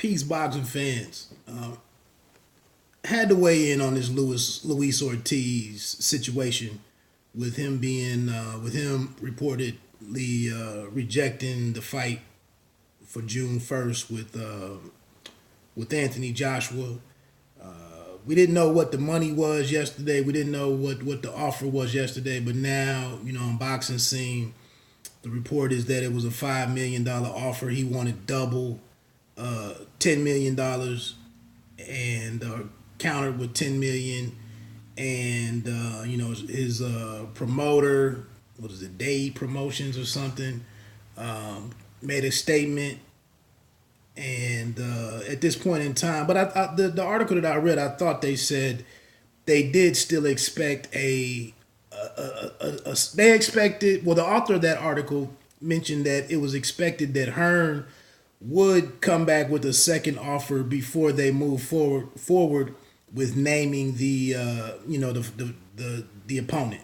Peace, boxing fans. Had to weigh in on this Luis Ortiz situation with him reportedly rejecting the fight for June 1st with Anthony Joshua. We didn't know what the money was yesterday. We didn't know what the offer was yesterday. But now, on Boxing Scene, the report is that it was a $5 million offer. He wanted double, $10 million, and countered with $10 million. And his promoter, what is it, Day Promotions or something, made a statement. And at this point in time, but the article that I read, I thought they said they did still expect they expected, well, the author of that article mentioned that it was expected that Hearn would come back with a second offer before they move forward with naming the opponent.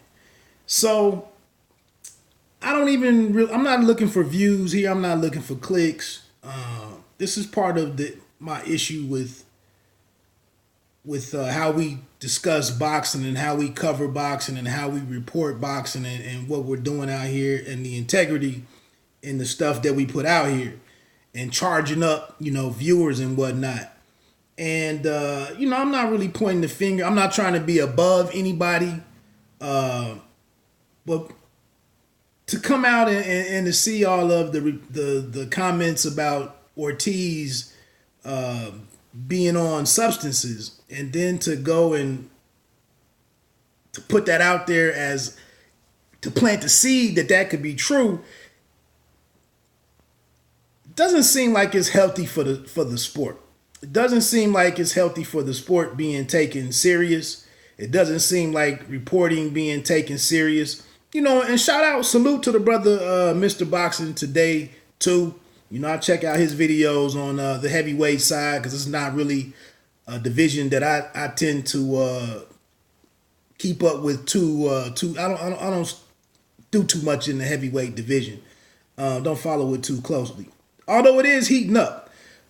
So I'm not looking for views here. I'm not looking for clicks. This is part of my issue with how we discuss boxing and how we cover boxing and how we report boxing and what we're doing out here and the integrity in the stuff that we put out here and charging up, viewers and whatnot. And, I'm not really pointing the finger. I'm not trying to be above anybody. But to come out and to see all of the comments about Ortiz being on substances, and then to go and to put that out there as to plant the seed that could be true, doesn't seem like it's healthy for the sport. It doesn't seem like it's healthy for the sport being taken serious. It doesn't seem like reporting being taken serious. And salute to the brother Mr. Boxing Today too. I check out his videos on the heavyweight side because it's not really a division that I tend to keep up with too. I don't do too much in the heavyweight division. Don't follow it too closely, although it is heating up.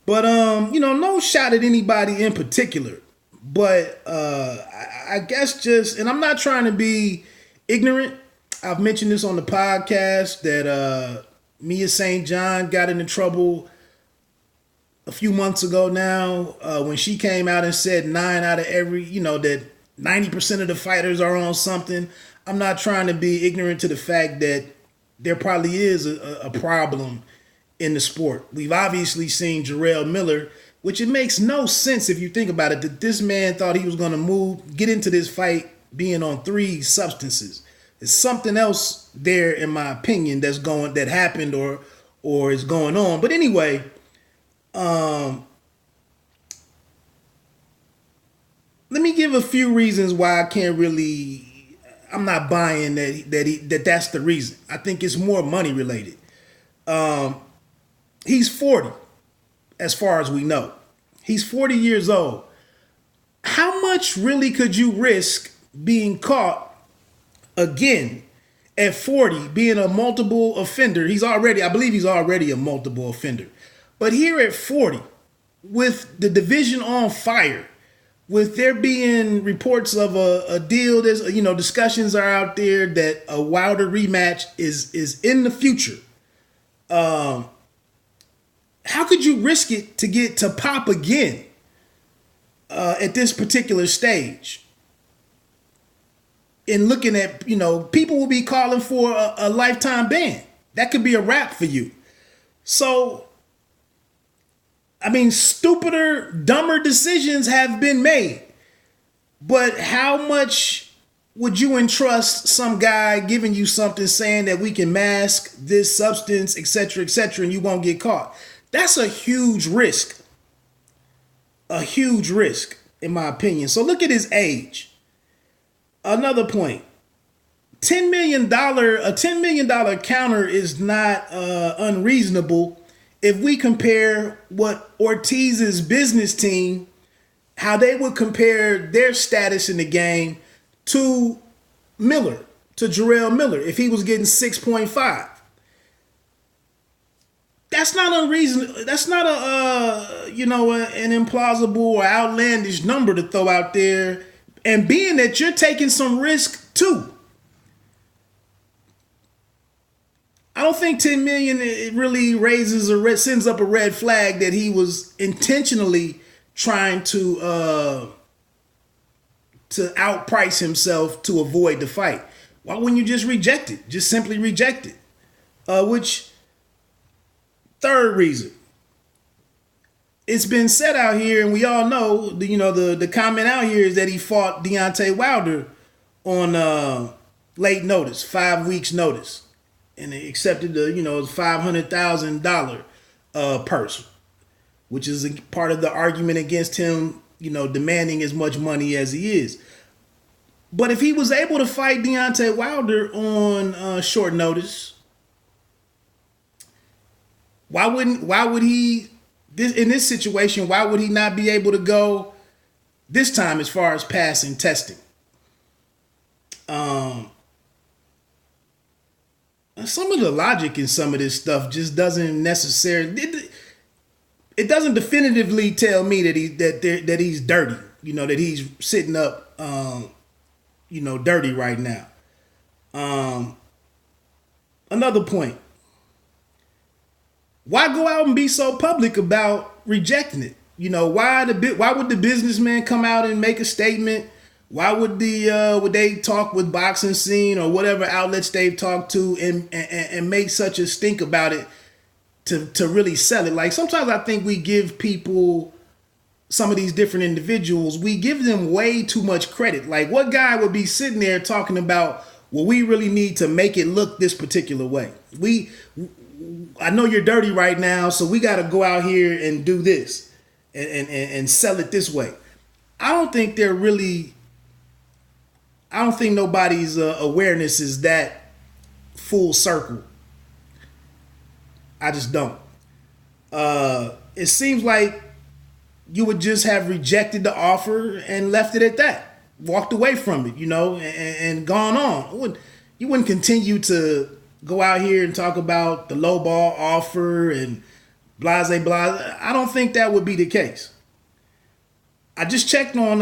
But no shot at anybody in particular. But I guess and I'm not trying to be ignorant. I've mentioned this on the podcast that Mia St. John got into trouble a few months ago now when she came out and said 9 out of every, that 90% of the fighters are on something. I'm not trying to be ignorant to the fact that there probably is a problem in the sport. We've obviously seen Jarrell Miller, which it makes no sense if you think about it, that this man thought he was going to get into this fight being on 3 substances. There's something else there, in my opinion, that happened or is going on. But anyway, let me give a few reasons why I'm not buying that's the reason. I think it's more money related. He's 40, as far as we know. He's 40 years old. How much really could you risk being caught again at 40, being a multiple offender? I believe he's already a multiple offender. But here at 40, with the division on fire, with there being reports of a deal, there's discussions are out there that a Wilder rematch is in the future. How could you risk it to get to pop again at this particular stage? And looking at, people will be calling for a lifetime ban. That could be a wrap for you. So, stupider, dumber decisions have been made. But how much would you entrust some guy giving you something saying that we can mask this substance, et cetera, and you won't get caught? That's a huge risk. A huge risk, in my opinion. So look at his age. Another point, a $10 million counter is not unreasonable if we compare what Ortiz's business team, how they would compare their status in the game to Jarrell Miller, if he was getting 6.5. That's not unreasonable. That's not an implausible or outlandish number to throw out there. And being that you're taking some risk too. I don't think 10 million it really sends up a red flag that he was intentionally trying to outprice himself to avoid the fight. Why wouldn't you just reject it? Just simply reject it. Third reason. It's been said out here, and we all know, the comment out here is that he fought Deontay Wilder on late notice, 5 weeks notice. And they accepted the, $500,000 purse, which is a part of the argument against him, demanding as much money as he is. But if he was able to fight Deontay Wilder on short notice, why would he, in this situation, why would he not be able to go this time as far as passing testing? Some of the logic in some of this stuff just doesn't necessarily. It doesn't definitively tell me that that he's dirty. That he's sitting up, dirty right now. Another point. Why go out and be so public about rejecting it? Why would the businessman come out and make a statement? Why would they talk with Boxing Scene or whatever outlets they've talked to and make such a stink about it to really sell it? Like, sometimes I think we give people, some of these different individuals, we give them way too much credit. Like, what guy would be sitting there talking about, well, we really need to make it look this particular way. I know you're dirty right now, so we got to go out here and do this and sell it this way. I don't think nobody's awareness is that full circle. I just don't. It seems like you would just have rejected the offer and left it at that. Walked away from it, and gone on. You wouldn't continue to go out here and talk about the lowball offer and blase. I don't think that would be the case. I just checked on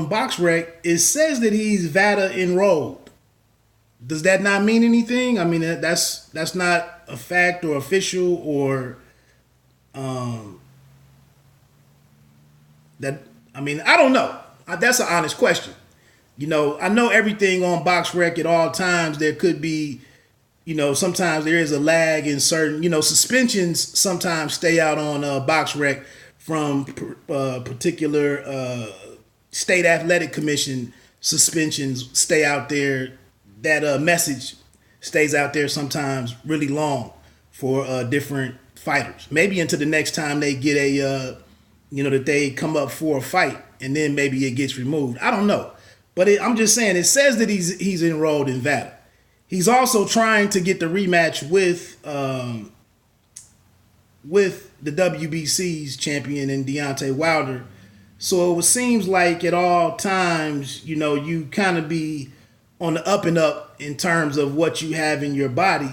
BoxRec. It says that he's VADA enrolled. Does that not mean anything? I mean, that's not a fact or official or that. I mean, I don't know. That's an honest question. I know everything on BoxRec at all times. There could be, sometimes there is a lag in certain, suspensions sometimes stay out on BoxRec from particular state athletic commission suspensions stay out there. That message stays out there sometimes really long for different fighters. Maybe until the next time they get that they come up for a fight, and then maybe it gets removed. I don't know. But I'm just saying, it says that he's enrolled in VADA. He's also trying to get the rematch with the WBC's champion in Deontay Wilder. So it seems like at all times, you kind of be on the up and up in terms of what you have in your body.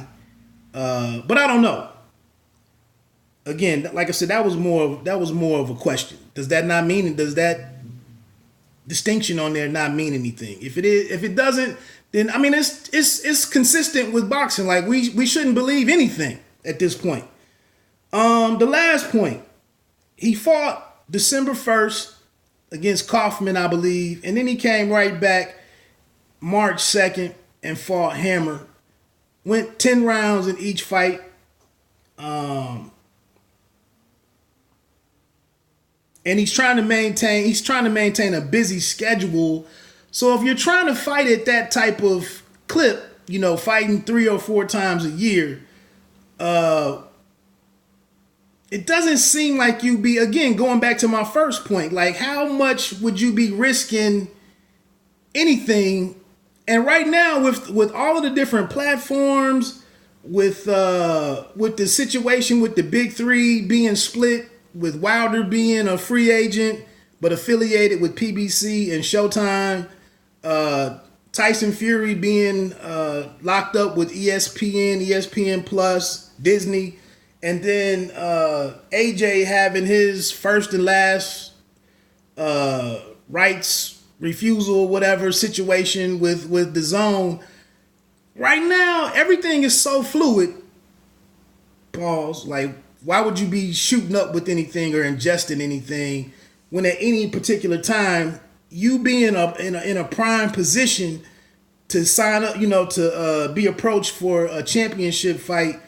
But I don't know. Again, like I said, that was more of a question. Does that distinction on there not mean anything? If it doesn't, then I mean it's consistent with boxing. Like we shouldn't believe anything at this point. The last point, he fought December 1st against Kaufman, I believe, and then he came right back March 2nd and fought Hammer. Went 10 rounds in each fight. And he's trying to maintain a busy schedule. So if you're trying to fight at that type of clip, fighting 3 or 4 times a year, it doesn't seem like you be, again, going back to my first point, like how much would you be risking anything? And right now with all of the different platforms, with the situation with the big three being split, with Wilder being a free agent but affiliated with PBC and Showtime, Tyson Fury being locked up with ESPN, ESPN Plus, Disney, and then AJ having his first and last rights refusal, whatever situation with the zone. Right now, everything is so fluid. Pause. Like, why would you be shooting up with anything or ingesting anything when at any particular time you be in a prime position to sign up, to be approached for a championship fight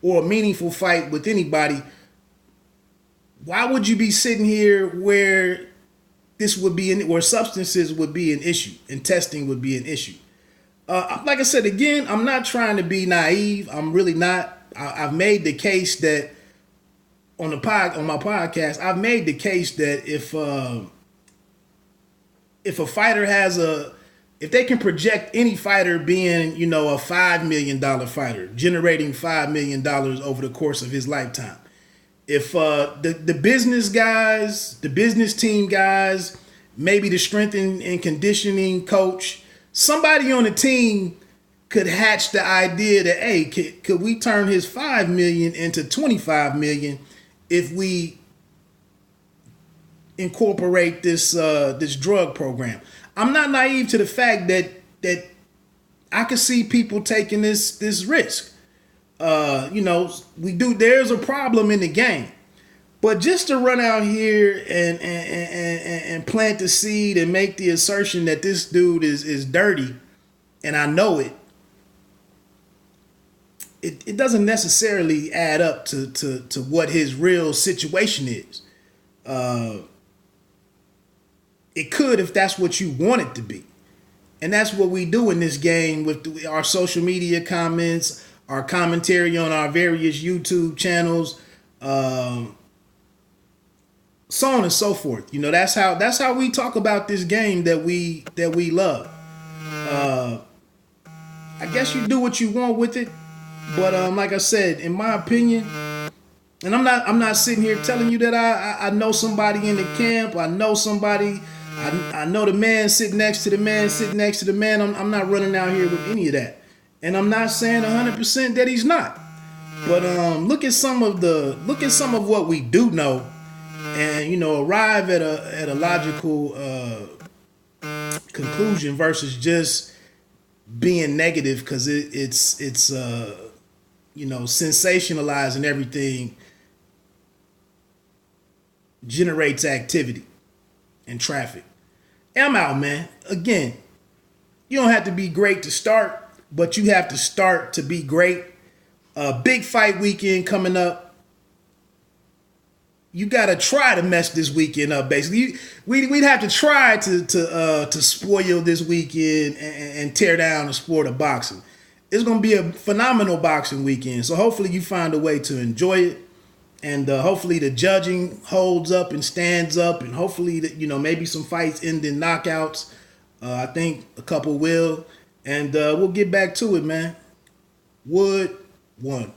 or a meaningful fight with anybody? Why would you be sitting here where this would be where substances would be an issue and testing would be an issue? Like I said, again, I'm not trying to be naive. I'm really not. I've made the case that on my podcast, I've made the case that if a fighter if they can project any fighter being, a $5 million fighter, generating $5 million over the course of his lifetime, if the business guys, the business team guys, maybe the strength and conditioning coach, somebody on the team could hatch the idea that, hey, could we turn his $5 million into $25 million if we incorporate this drug program? I'm not naive to the fact that I could see people taking this risk. There's a problem in the game. But just to run out here and plant the seed and make the assertion that this dude is dirty, and I know it, it doesn't necessarily add up to what his real situation is. It could if that's what you want it to be. And that's what we do in this game with our social media comments, our commentary on our various YouTube channels, so on and so forth. That's how we talk about this game that we love. I guess you do what you want with it, but like I said, in my opinion, and I'm not sitting here telling you that I know somebody in the camp. I know somebody. I know the man sitting next to the man sitting next to the man. I'm not running out here with any of that, and I'm not saying 100% that he's not. But look at some of what we do know, and arrive at a logical conclusion versus just being negative because it's sensationalizing everything generates activity and traffic. I'm out, man. Again, you don't have to be great to start, but you have to start to be great. Big fight weekend coming up. You got to try to mess this weekend up, basically. We'd have to try to spoil this weekend and tear down the sport of boxing. It's going to be a phenomenal boxing weekend, so hopefully you find a way to enjoy it. And hopefully the judging holds up and stands up, and hopefully maybe some fights end in knockouts. I think a couple will, and we'll get back to it, man. Wood won.